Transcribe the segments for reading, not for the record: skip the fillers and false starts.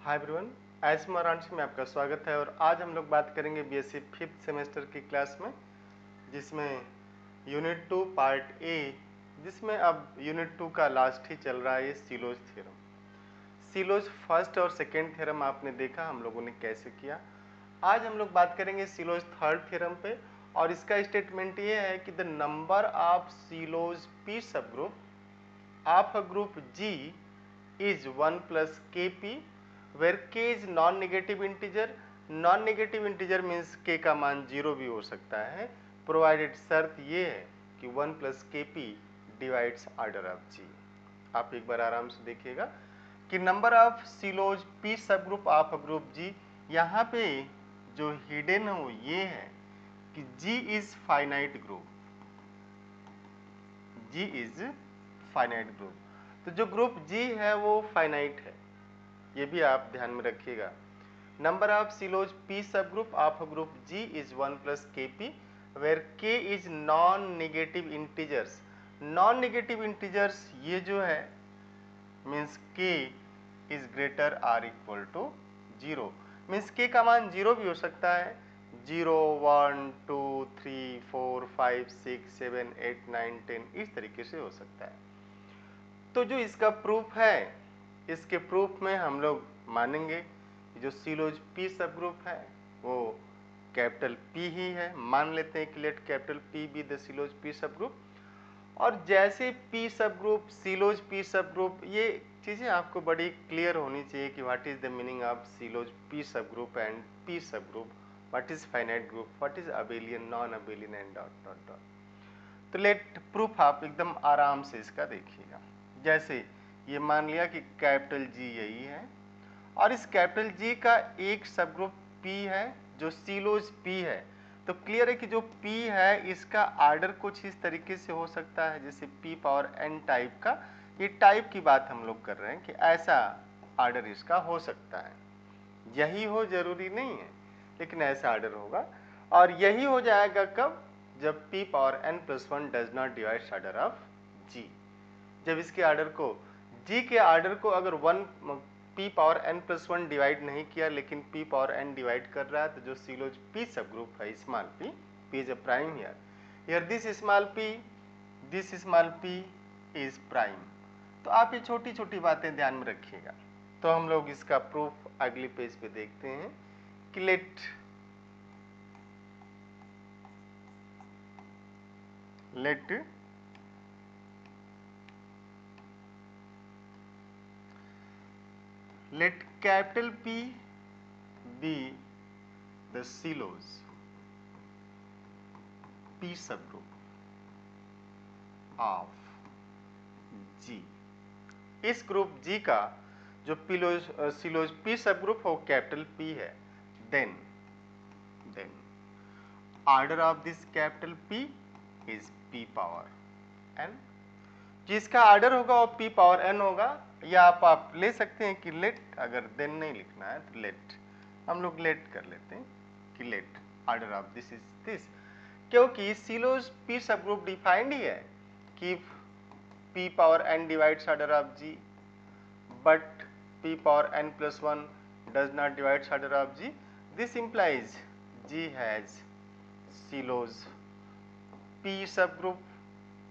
Hi everyone, S Varanasi में आपका स्वागत है। और आज हम लोग बात करेंगे बीएससी 5th सेमेस्टर की क्लास में, जिसमें यूनिट 2 पार्ट ए, जिसमें अब यूनिट 2 का लास्ट ही चल रहा है, ये सीलोज थ्योरम। सीलोज फर्स्ट और सेकेंड थ्योरम आपने देखा हम लोगों ने कैसे किया। आज हम लोग बात करेंगे सीलोज थर्ड थ्योरम पे, और इसका स्टेटमेंट ये है कि the number of Sylow P subgroup of a group G is 1 plus kp where k is non-negative integer. Non-negative integer means k का मान 0 भी हो सकता है, provided शर्त ये है कि 1 plus kp divides order of g। आप एक बार आराम से देखिएगा कि number of Sylow P subgroup of group जी, यहाँ पे जो हिडन है वो ये है कि g is finite group, G is finite group. तो जो ग्रुप G है वो फाइनाइट है, ये भी आप ध्यान में रखिएगा। Number of सीलोज P subgroup of group G is 1 plus Kp where K is non negative integers. Non negative integers ये जो है means K is greater or equal to 0, means K का मान 0 भी हो सकता है, 0, 1, 2, 3, 4, 5, 6, 7, 8, 9, 10 इस तरीके से हो सकता है। तो जो इसका प्रूफ है, इसके प्रूफ में हम लोग मानेंगे कि जो सीलोज पी सब ग्रुप है वो कैपिटल P ही है। मान लेते हैं कि let capital P be the Sylow's P subgroup. और जैसे P subgroup, Sylow's P subgroup, ये चीज़ें आपको बड़ी क्लियर होनी चाहिए कि what is the meaning of सीलोज P subgroup and P subgroup, what is finite group, what is abelian, non abelian and dot dot dot. तो let proof आप एकदम आराम से इसका देखिएगा। जैसे ये मान लिया कि कैपिटल G यही है, और इस कैपिटल G का एक सब ग्रुप P है जो सीलोज P है। तो क्लियर है कि जो P है इसका आर्डर कुछ इस तरीके से हो सकता है जैसे P पावर n टाइप का। ये टाइप की बात हम लोग कर रहे हैं कि ऐसा आर्डर इसका हो सकता है, यही हो जरूरी नहीं है, लेकिन ऐसा आर्डर होगा। और यही हो जाएगा कब, जब P power n plus 1 does not divide order of G। जब इसके आर्डर को, G के आर्डर को अगर P power n plus 1 divide नहीं किया लेकिन P पावर n डिवाइड कर रहा है, तो जो सीलोज P सब ग्रुप है small p is a prime here this small p is prime. तो आप ये छोटी छोटी बातें ध्यान में रखिएगा। तो हम लोग इसका प्रूफ अगले पेज पे देखते हैं कि let capital P be the Sylow P subgroup of G। इस ग्रुप G का जो सीलोज P सबग्रुप हो कैपिटल P है, then order of this capital P is P power n। जिसका ऑर्डर होगा वो P पावर n होगा, या आप ले सकते हैं कि लेट, अगर देन नहीं लिखना है तो लेट, हम लोग लेट कर लेते हैं कि let order of this is this, क्योंकि Sylow P subgroup defined ही है कि P power n divides order of G, but P power n plus 1 does not divide order of G. This implies G has सीलोज P subgroup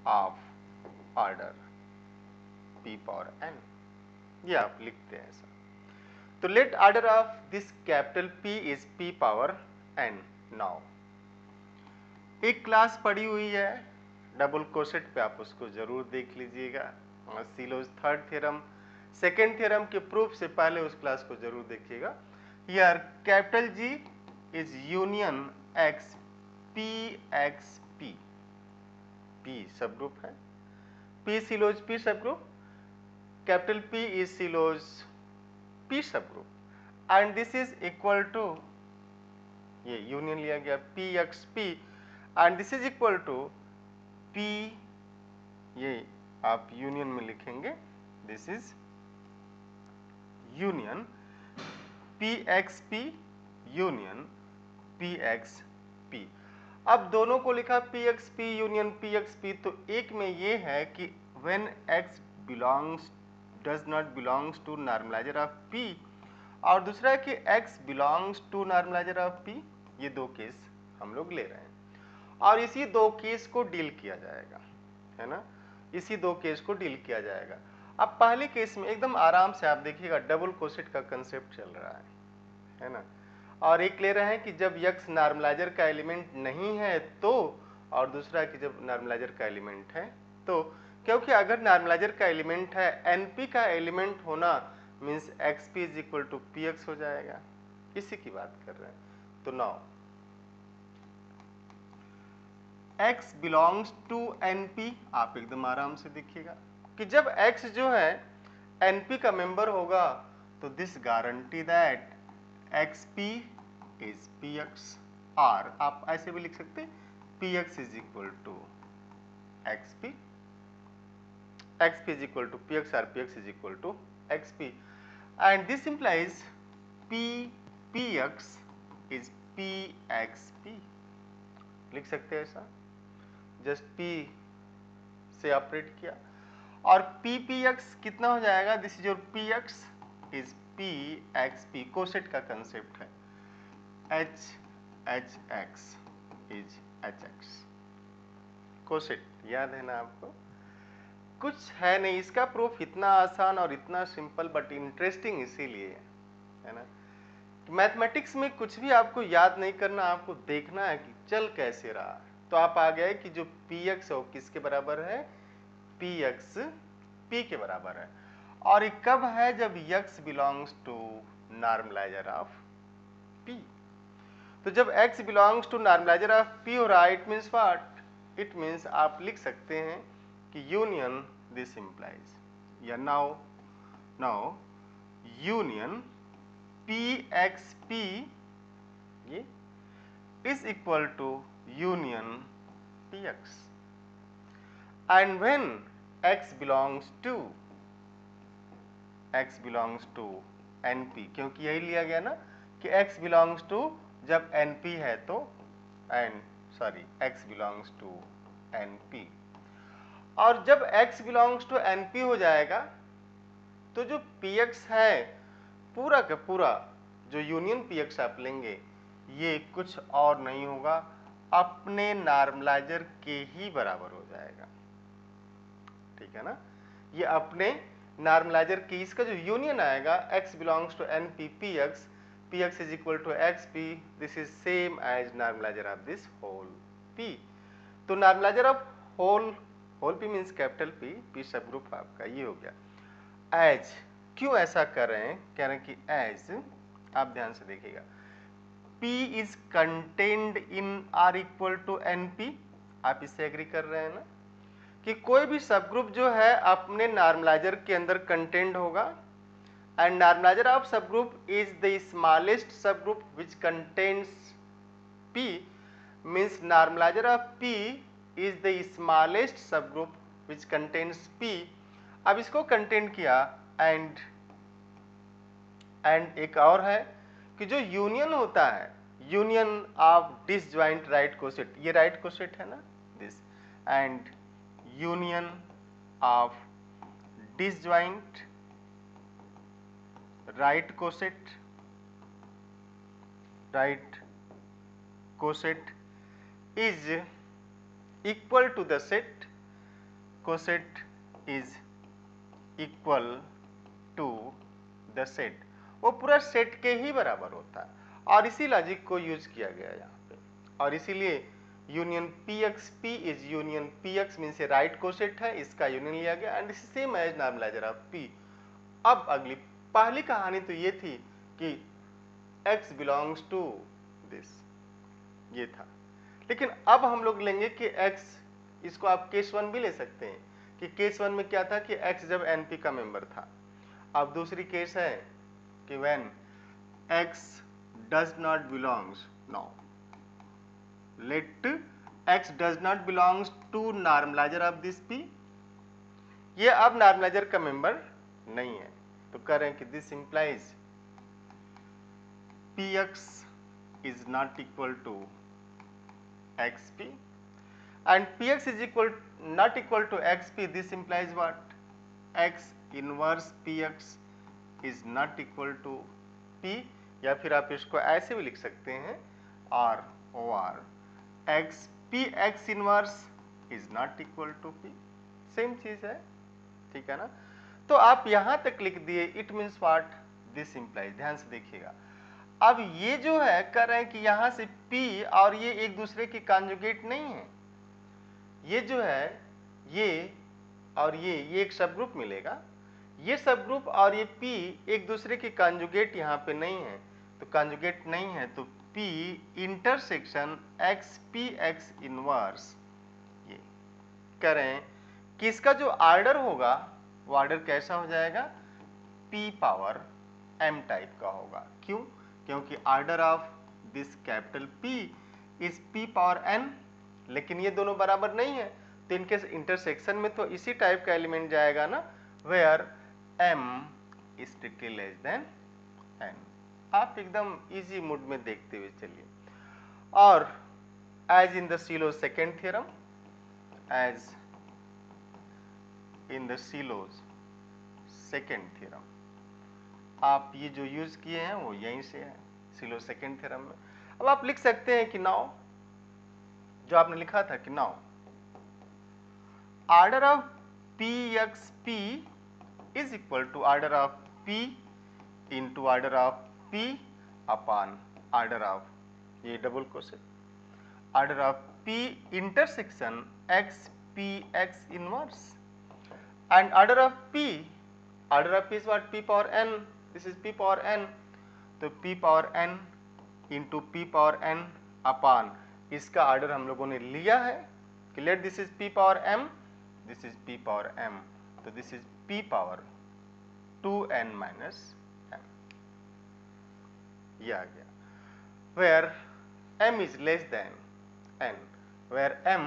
of order P power n, ये आप लिखते हैं ऐसा। तो let order of this capital P is P power n। Now एक class पड़ी हुई है डबल कोसेट पे, आप उसको जरूर देख लीजिएगा। Sylow's third theorem second theorem के प्रूफ से पहले उस क्लास को जरूर देखिएगा। Here capital G is union X P X P, P subgroup है, P Sylow's P subgroup, capital P is Sylow's P subgroup, and this is equal to, ये union लिया गया P X P, and this is equal to P, ये आप union में लिखेंगे, this is union PXP union PXP। अब दोनों को लिखा PXP यूनियन PXP, तो एक में ये है कि when X belongs does not belongs to normalizer of P, और दूसरा है कि x belongs to normaliser of p। ये दो केस हम लोग ले रहे हैं और इसी दो केस को डील किया जाएगा, है ना, इसी दो केस को डील किया जाएगा। अब पहले केस में एकदम आराम से आप देखिएगा डबल कोसेट का कंसेप्ट चल रहा है ना, और एक ले रहे हैं कि जब x नॉर्मलाइजर का एलिमेंट नहीं है तो, और दूसरा कि जब नॉर्मलाइजर का एलिमेंट है तो, क्योंकि अगर नॉर्मलाइजर का एलिमेंट है np का एलिमेंट होना means xp is equal to px हो जाएगा, इसी की बात कर रहे हैं। तो now x belongs to np, आप एकदम आराम से देखिएगा कि जब x जो है np का मेंबर होगा तो this guarantee that xp is px, और आप ऐसे भी लिख सकते px is equal to xp, xp is equal to px or px is equal to xp, and this implies px is pxp, लिख सकते हैं ऐसा, जस्ट p से ऑपरेट किया और ppx कितना हो जाएगा, this is your px is pxp, coset का कंसेप्ट है, hx इज hx, कोसेट याद है ना आपको, कुछ है नहीं, इसका प्रूफ इतना आसान और इतना सिंपल बट इंटरेस्टिंग इसीलिए है ना। मैथमेटिक्स में कुछ भी आपको याद नहीं करना, आपको देखना है कि चल कैसे रहा है। तो आप आ गए कि जो px है वो किसके बराबर है, px p के बराबर है, और ये कब है, जब x belongs to normaliser of p। तो जब x belongs to normaliser of p हो रहा है, it means what, it means आप लिख सकते हैं कि यूनियन दिस implies, या नाउ यूनियन pxp ये is equal to union px, and when x belongs to np, क्योंकि यही लिया गया ना कि x belongs to, जब np है तो x belongs to np, और जब x belongs to np हो जाएगा तो जो px है पूरा का पूरा जो यूनियन px आप लेंगे ये कुछ और नहीं होगा, अपने नॉर्मलाइजर के ही बराबर हो जाएगा, ठीक है ना, ये अपने नॉर्मलाइजर की, इसका जो यूनियन आएगा x belongs to np px, px is equal to xp, this is same as normaliser of this whole p। तो normaliser of whole p means capital P subgroup आपका ये हो गया। एज क्यों ऐसा कर रहे हैं, कह रहे हैं कि एज, आप ध्यान से देखिएगा, P is contained in R equal to NP, आप इससे एग्री कर रहे हैं ना, कि कोई भी सब ग्रुप जो है अपने नॉर्मलाइजर के अंदर कंटेन्ड होगा, एंड नॉर्मलाइजर ऑफ सब ग्रुप इज द स्मॉलेस्ट सब group which contains P, means normaliser of P is the smallest सब ग्रुप विच कंटेन्स P। अब इसको कंटेन किया, एंड एक और है कि जो यूनियन होता है, union of disjoint right coset, ये राइट कोसेट है ना this, and union of disjoint right coset is equal to the set, coset is equal to the set, वो पूरा सेट के ही बराबर होता है, और इसी लॉजिक को यूज किया गया यहाँ पे, और इसीलिए union pxp is union px means right coset है, इसका यूनियन लिया गया, and same as normaliser of p। अब अगली पहली कहानी तो ये थी कि x बिलोंग्स टू दिस, ये था, लेकिन अब हम लोग लेंगे कि x, इसको आप केस 1 भी ले सकते हैं कि केस 1 में क्या था कि x जब np का मेंबर था। अब दूसरी केस है कि when x does not belongs, now let x does not belongs to normalizer of this p, ये अब नॉर्मलाइजर का मेंबर नहीं है, तो कह रहे हैं कि this implies px is not equal to xp, and px is not equal to xp, this implies what, x inverse px is not equal to P, या फिर आप इसको ऐसे भी लिख सकते हैं R OR X P X inverse is not equal to P, same चीज है, ठीक है ना। तो आप यहां तक लिख दिए, it means what, this implies, ध्यान से देखिएगा। अब ये जो है कर रहे हैं कि यहां से P और ये एक दूसरे की कॉन्जुगेट नहीं है, ये जो है ये और ये एक सब ग्रुप मिलेगा, ये सब ग्रुप और ये P एक दूसरे की कॉन्जुगेट यहाँ पे नहीं है, तो कॉन्जुगेट नहीं है तो P intersection X P X inverse, ये करें कि इसका जो ऑर्डर होगा वो ऑर्डर कैसा हो जाएगा, P पावर M टाइप का होगा। क्यों? क्योंकि order of this capital P is P power N, लेकिन ये दोनों बराबर नहीं है, तो इनके इंटरसेक्शन में तो इसी टाइप का एलिमेंट जाएगा ना, where M is strictly less than N। आप एकदम इजी मूड में देखते हुए चलिए। और as in the Sylow's second theorem, as in the Sylow's second theorem, आप ये जो यूज किए हैं वो यहीं से है, सीलोज सेकेंड थ्योरम में। अब आप लिख सकते हैं कि नाउ, जो आपने लिखा था कि now order of P X P is equal to order of P into order of P upon order of, ये double question, order of P intersection X P X inverse, and order of P is what, P power n, this is P power n, तो P power n into P power n upon, इसका order हम लोगों ने लिया है कि let this is P power m, this is P power m, तो this is P power 2n minus m, ये आ गया, where m is less than n, where m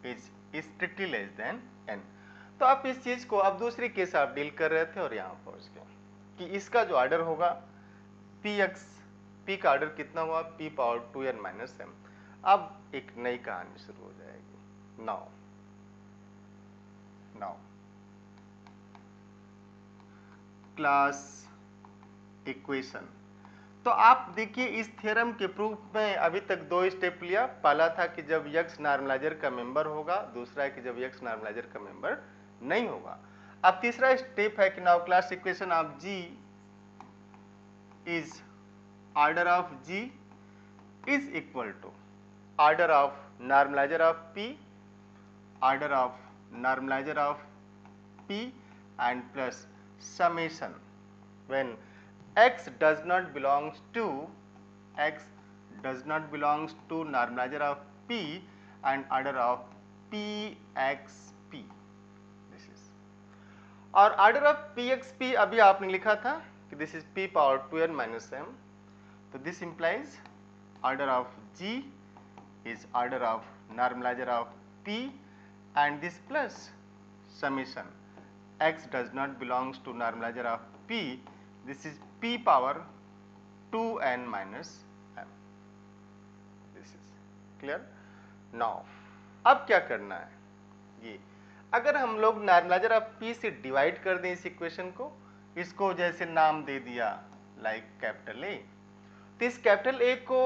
is strictly less than n। तो आप इस चीज को, अब दूसरी केस आप डील कर रहे थे और यहाँ पहुंच गए कि इसका जो ऑर्डर होगा P का ऑर्डर कितना हुआ, P power 2n minus m। अब एक नई कहानी शुरू हो जाएगी। नाउ क्लास इक्वेशन, तो आप देखिए इस थ्योरम के प्रूफ में अभी तक दो स्टेप लिया। पहला था कि जब x नॉर्मलाइजर का मेंबर होगा, दूसरा है कि जब x नॉर्मलाइजर का मेंबर नहीं होगा। अब तीसरा स्टेप है कि now class equation of G is order of G is equal to order of normaliser of P, order of normaliser of P and plus summation when x does not belongs to normalizer of P and order of PXP, this is, और order of PXP अभी आपने लिखा था कि this is P power 2n minus m, तो this implies order of G is order of normalizer of P and this plus summation x does not belongs to normalizer of P, this is P power 2n minus m, this is clear। now अब क्या करना है, ये अगर हम लोग normaliser of P से divide कर दें इस इक्वेशन को, इसको जैसे नाम दे दिया लाइक कैपिटल A, तो इस कैपिटल A को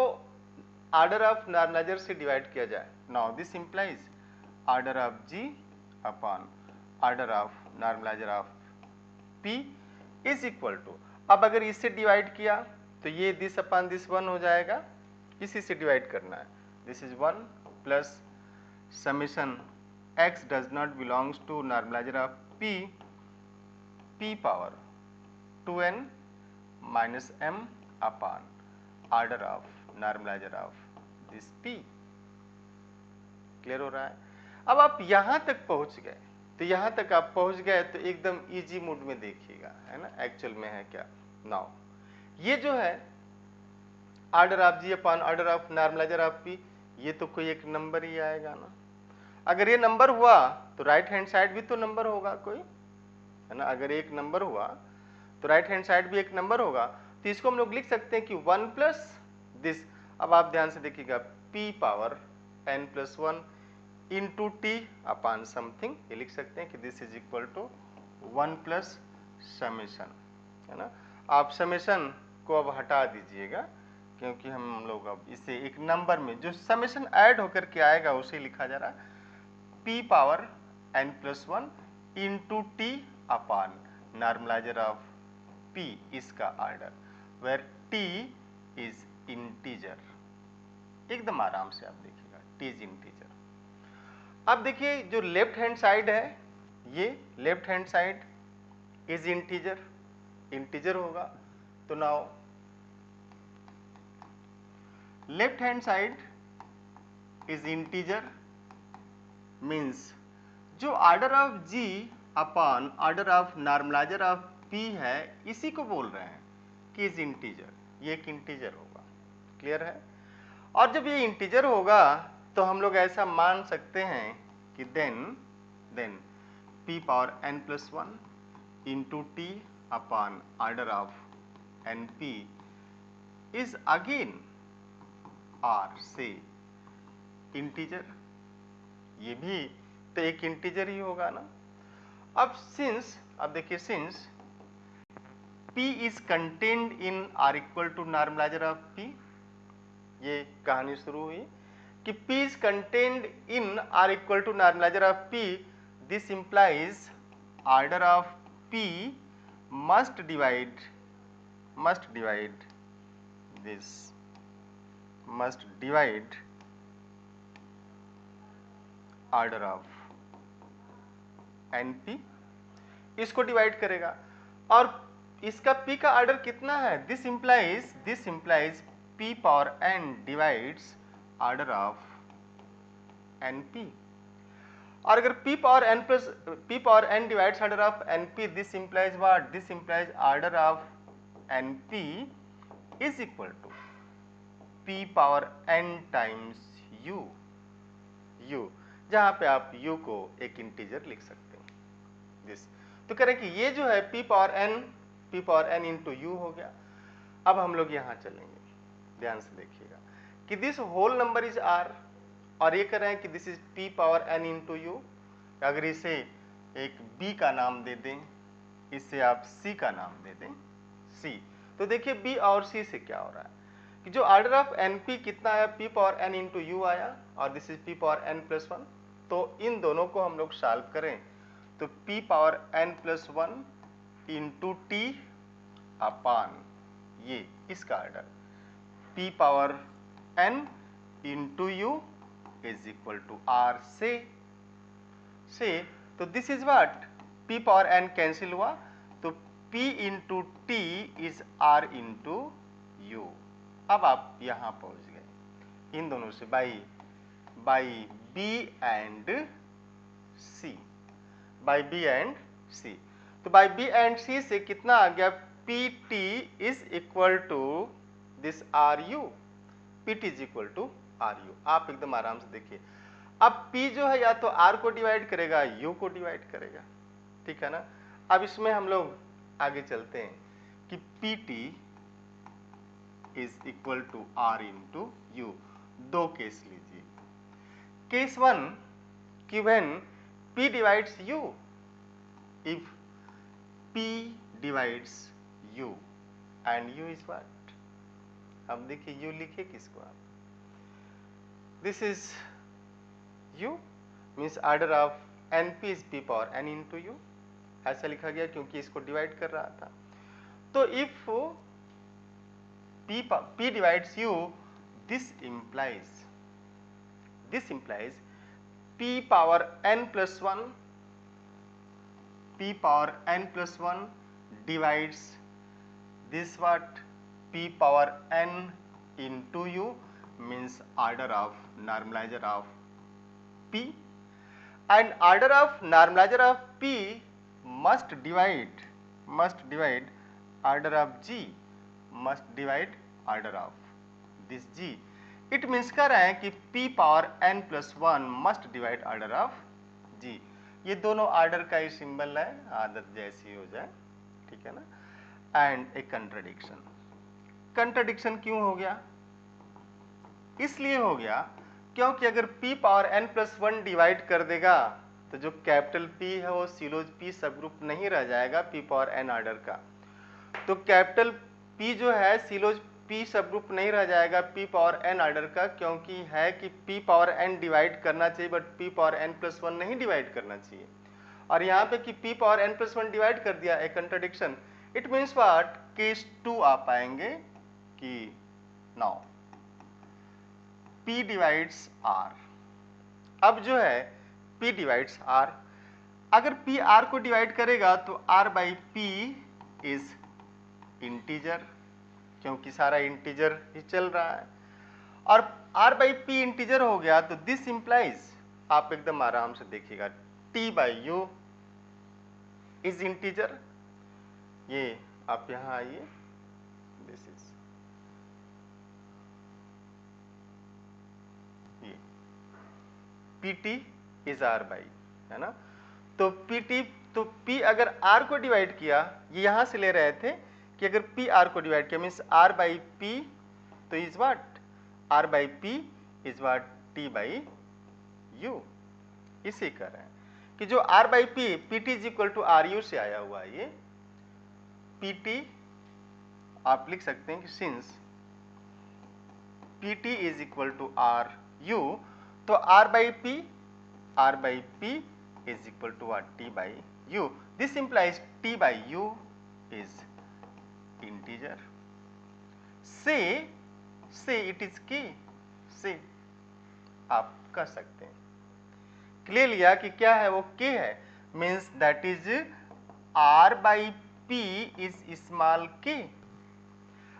ऑर्डर ऑफ नॉर्मलाइजर से डिवाइड किया जाए। Now this implies order of G upon order of normaliser of P is equal to, अब अगर इससे डिवाइड किया तो ये दिस अपॉन दिस 1 हो जाएगा, इसी से डिवाइड करना है, this is 1 plus summation x does not belongs to normaliser of P, P power 2n minus m upon order of normaliser of this P। Clear हो रहा है? अब आप यहां तक पहुंच गए, तो यहां तक आप पहुंच गए तो एकदम इजी मोड में देखिएगा, है ना, एक्चुअल में है क्या। नाउ ये जो है order of G upon order of normaliser of P, ये तो कोई एक नंबर ही आएगा ना। अगर ये नंबर हुआ तो राइट हैंड साइड भी तो नंबर होगा कोई, है ना। अगर एक नंबर हुआ तो राइट हैंड साइड भी एक नंबर होगा, तो इसको हम लोग लिख सकते हैं कि 1 प्लस दिस, अब आप ध्यान से देखिएगा, P power n plus 1 into t upon something, ये लिख सकते हैं कि this is equal to 1 plus summation, है ना। आप समेशन को अब हटा दीजिएगा, क्योंकि हम लोग अब इसे एक नंबर में जो समेशन ऐड होकर के आएगा उसे लिखा जा रहा है p power n plus 1 into t upon normaliser of p इसका order, where t is integer. एकदम आराम से आप देखिएगा, t इज इंटीजर। अब देखिए जो लेफ्ट हैंड साइड है, ये left hand side is integer, integer होगा, तो now left hand side is integer means जो order of g upon order of normaliser of p है, इसी को बोल रहे हैं कि इज इंटीजर, ये एक इंटीजर होगा। क्लियर है? और जब ये इंटीजर होगा तो हम लोग ऐसा मान सकते हैं कि then p power n plus 1 into t upon order of np is again r से इंटीजर, ये भी तो एक इंटीजर ही होगा ना। अब देखिए since p is contained in r equal to normaliser of p, ये कहानी शुरू हुई कि p is contained in r equal to normalizer of p, this implies order of p must divide order of np, इसको divide करेगा। और इसका p का ऑर्डर कितना है? This implies p power n divides order of np। और अगर p power n divides order of np, this implies what? This implies order of np is equal to p power n times u, जहां पे आप u को एक integer लिख सकते हैं। दिस तो करें कि ये जो है p power n into you हो गया। अब हम लोग यहां चलेंगे, ध्यान से देखिएगा कि this whole number is r, और ये कह रहे हैं कि this is p power n into u. अगर इसे एक b का नाम दे दें, इससे आप c का नाम दे दें c, तो देखिए b और c से क्या हो रहा है कि जो ऑर्डर ऑफ np कितना आया? p power n into you आया, और this is p power n plus 1। तो इन दोनों को हम लोग सॉल्व करें तो p power n plus 1 into t upon ये इसका order p power n into u is equal to r से तो this is what? p power n cancel हुआ, तो p into t is r into u. अब आप यहां पहुंच गए इन दोनों से by b and c, by b and c। तो बाई b एंड c से कितना आ गया? pt is equal to this r u, pt is equal to r u. आप एकदम आराम से देखिए, अब p जो है या तो r को डिवाइड करेगा, u को डिवाइड करेगा, ठीक है ना। अब इसमें हम लोग आगे चलते हैं कि pt is equal to r into u. दो केस लीजिए। केस 1 कि when p divides u, if p divides u and u is what? अब देखिए u लिखे किसको आप? This is u means order of np is p power n into u, ऐसा लिखा गया क्योंकि इसको डिवाइड कर रहा था। तो if p divides u, this implies p power n plus 1 divides this what? p power n into u means order of normalizer of p, and order of normalizer of p must divide order of g, must divide order of this g। It means कह रहे हैं कि p power n plus 1 must divide order of g। ये दोनों order का ही symbol है, आदत जैसी हो जाए, ठीक है ना। एंड ए कंट्राडिक्शन क्यों हो गया? इसलिए हो गया क्योंकि अगर p power n plus 1 divide कर देगा तो जो कैपिटल P है वो सिलोज P सब ग्रुप नहीं रह जाएगा p पावर n ऑर्डर का। तो कैपिटल P जो है सिलोज P सब ग्रुप नहीं रह जाएगा P पावर n ऑर्डर का, क्योंकि है कि P पावर n डिवाइड करना चाहिए बट P पावर n+1 नहीं डिवाइड करना चाहिए। और यहाँ पे कि P पावर n+1 डिवाइड कर दिया, एक contradiction. It means what, case 2 आप पाएंगे कि नाउ P डिवाइड्स R। अब जो है P डिवाइड्स R, अगर P R को डिवाइड करेगा तो R by P is integer, क्योंकि सारा इंटीजर ही चल रहा है। और R बाई P इंटीजर हो गया तो दिस इंप्लाइज, आप एकदम आराम से देखिएगा, T by U is integer. ये आप यहां आइए, दिस इज ये PT इज R बाई, है ना। तो PT, तो P अगर R को डिवाइड किया, ये यहां से ले रहे थे कि अगर P R को डिवाइड किया मीन्स R बाई P, तो is what, R by P is what T by U। इसी कर रहे हैं कि जो R by P, PT is equal to RU से आया हुआ है। ये PT आप लिख सकते हैं कि since PT is equal to RU, तो R by P is equal to what, T by U. This implies T by U is integer. Say it is K. Say आप कर सकते हैं, क्लियर लिया कि क्या है वो K है, means that is R by P is small k,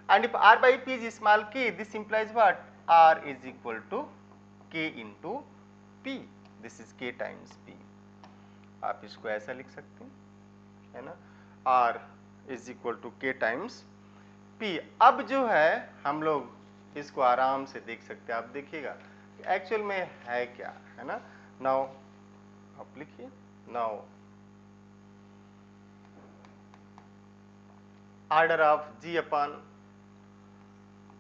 and if R by P is small k, this implies what, R is equal to K into P. This is K times P. आप इसको ऐसा लिख सकते हैं, है ना, R is equal to K times P। अब जो है हम लोग इसको आराम से देख सकते हैं, आप देखिएगा एक्चुअल में है क्या, है ना। नाउ आप लिखिए, now order of G upon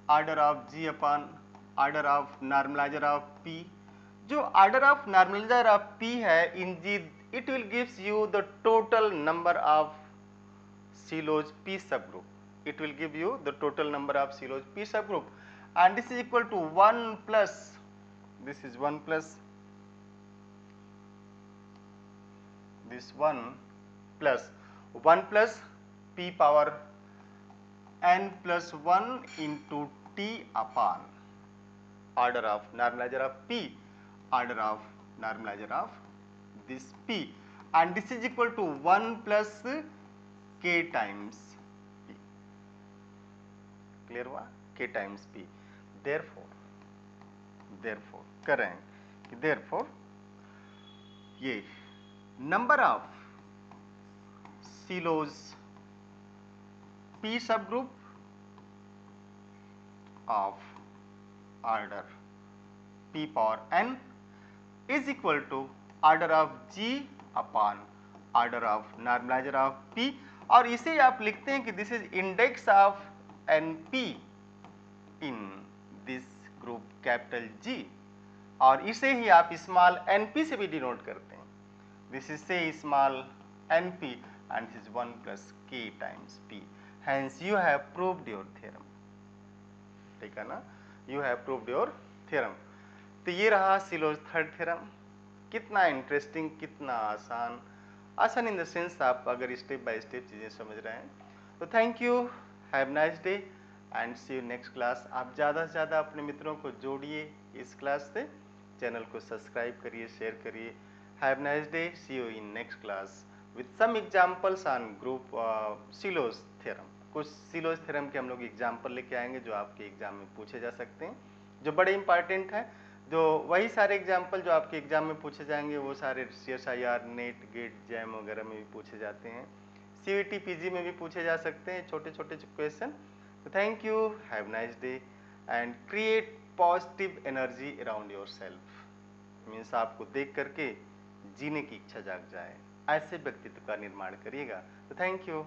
order of normaliser of P। जो order of normaliser of P है इन G, it will gives you the total number of silos P subgroup. It will give you the total number of silos P subgroup, and this is equal to 1 plus, this is 1 plus this 1 plus P power n plus 1 into T upon order of normalizer of P, order of normalizer of this P, and this is equal to 1 plus K times P, clear हुआ, K times P। therefore कर रहे हैं कि therefore ये number of silos P subgroup of order P power n is equal to order of G upon order of normalizer of P, और इसे आप लिखते हैं कि this is index of NP in this group capital G, और इसे ही आप small np से भी डिनोट करते हैं। दिस इज से small np and this is 1 plus K times P, hence you have proved your theorem। ठीक है ना, you have proved your theorem। तो ये रहा सिलोज थर्ड थ्योरम। कितना इंटरेस्टिंग, कितना आसान, आसान इन द सेंस आप अगर स्टेप बाय स्टेप चीज़ें समझ रहे हैं। तो thank you, have nice day and see you next class. आप ज़्यादा से ज़्यादा अपने मित्रों को जोड़िए इस क्लास से, चैनल को सब्सक्राइब करिए, शेयर करिए। Have nice day, see you in next class with some examples on group Sylow's theorem. कुछ सिलोज थ्योरम के हम लोग एग्जाम्पल लेके आएंगे जो आपके एग्जाम में पूछे जा सकते हैं, जो बड़े इंपॉर्टेंट है। जो वही सारे एग्जाम्पल जो आपके एग्जाम में पूछे जाएंगे वो सारे CSIR, नेट, गेट, जैम वगैरह में भी पूछे जाते हैं, CUET PG में भी पूछे जा सकते हैं छोटे छोटे क्वेश्चन। तो thank you, have nice day and create positive energy around your self. Means आपको देख करके जीने की इच्छा जाग जाए, ऐसे व्यक्तित्व का निर्माण करिएगा। तो थैंक यू।